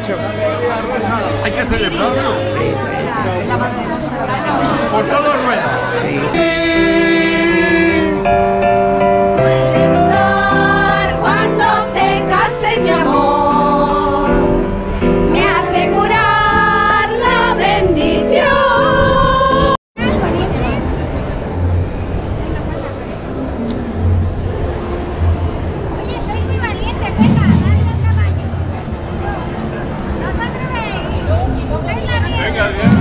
hecho. Hay que celebrarlo. Sí. Por todo rueda. Cuando te cases, mi amor, me hace curar la bendición. Oye, sois muy valientes, venga, dale al caballo. No os atrevéis. Coged la rienda. Venga, bien.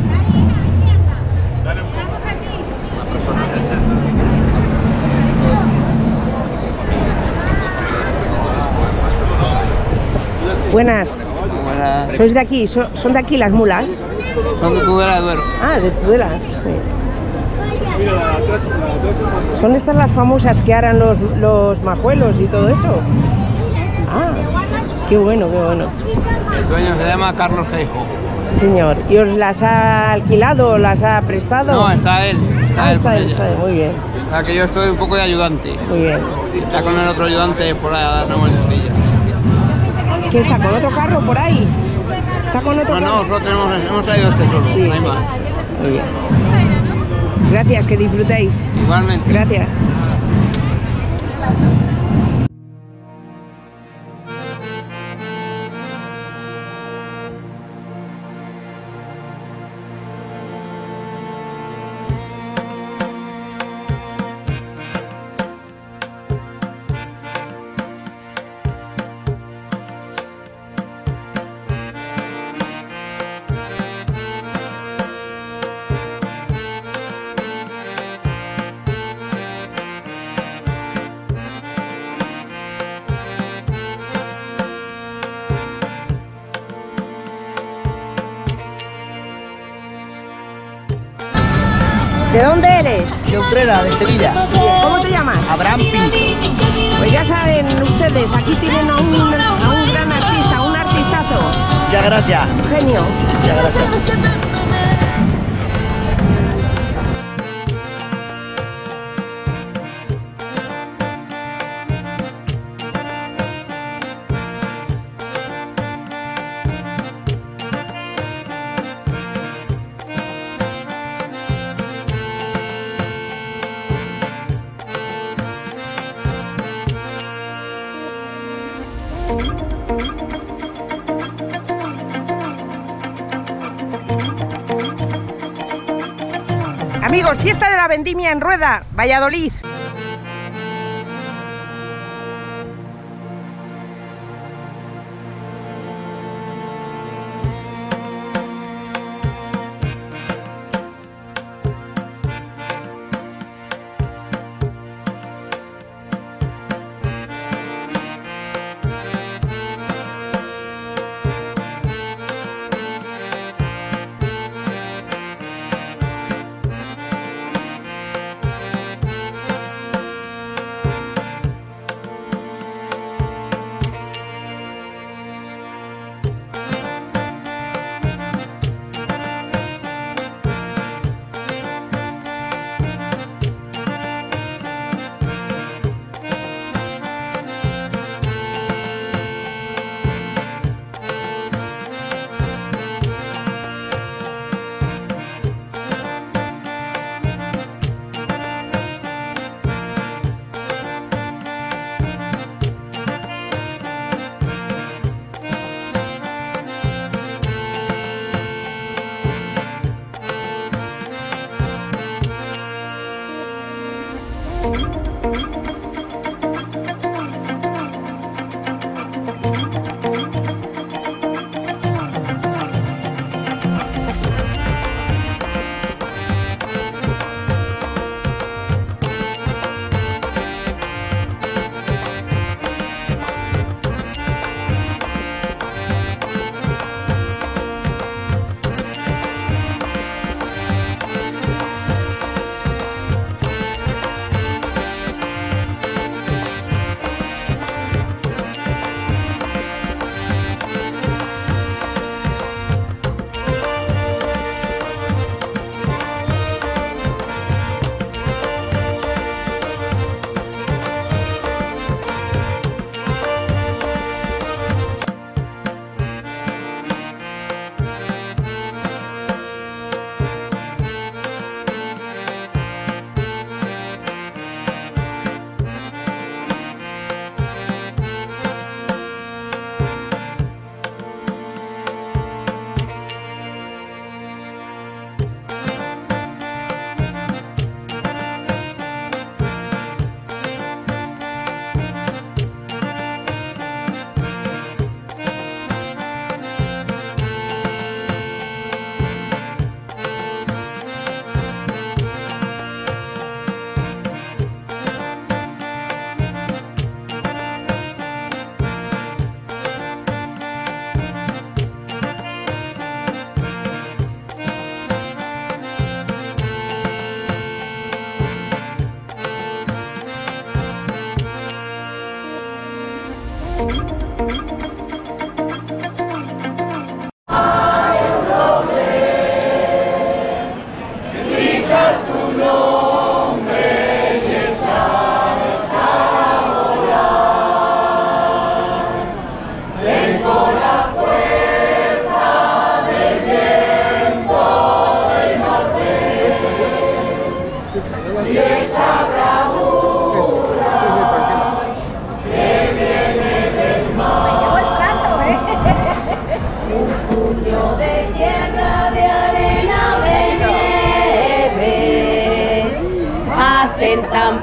Dale, a ver si anda. Dale un poco. Vamos así. Buenas. Buenas. ¿Sois de aquí? ¿Son de aquí las mulas? Son de Tudela de Duero. Ah, de Tudela. Sí. ¿Son estas las famosas que harán los majuelos y todo eso? Ah, qué bueno, qué bueno. El dueño se llama Carlos Feijóo. Sí, señor. ¿Y os las ha alquilado o las ha prestado? No, está él. Ah, él está con él, ella. está él. Muy bien, O sea que yo estoy un poco de ayudante. muy bien. Está con el otro ayudante por ahí a dar una vueltecilla. ¿Qué está con otro carro por ahí? ¿Está con otro No, carro? nosotros hemos traído este solo. Sí, No hay sí. más. Muy bien. Gracias, que disfrutéis. Igualmente. Gracias. ¿De dónde eres? De Utrera, de Sevilla. ¿Cómo te llamas? Abraham Pinto. Pues ya saben ustedes, aquí tienen a un gran artista, un artistazo, Muchas gracias. un genio. Muchas gracias. Amigos, fiesta de la vendimia en Rueda, Valladolid.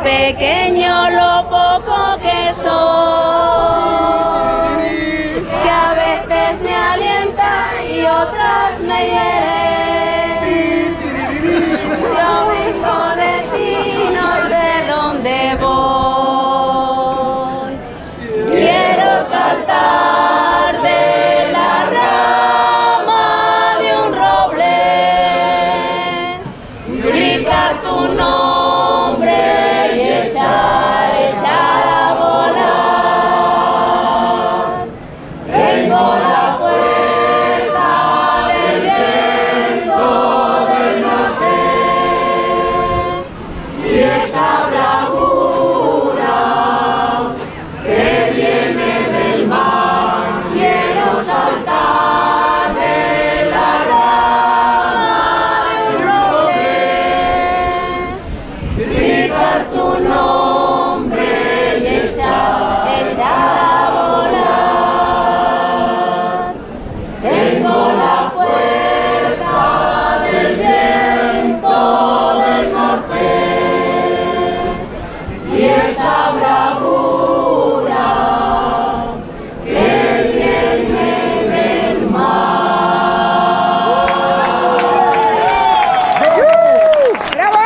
pequeño, lo poco que soy, que a veces me alienta y otras me hiere. Yo vengo de ti, no sé dónde voy. Quiero saltar de la rama de un roble, gritar tu nombre y echar a volar. Tengo la fuerza del viento del norte y esa bravura que viene del mar. Quiero saltar de la rama de un roble, gritar tu nombre y echar a volar. Tengo la fuerza del viento del norte y esa bravura que viene del mar. ¡Bravo!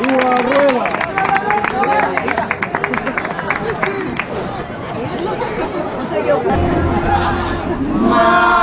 ¡Viva Rueda! Mar.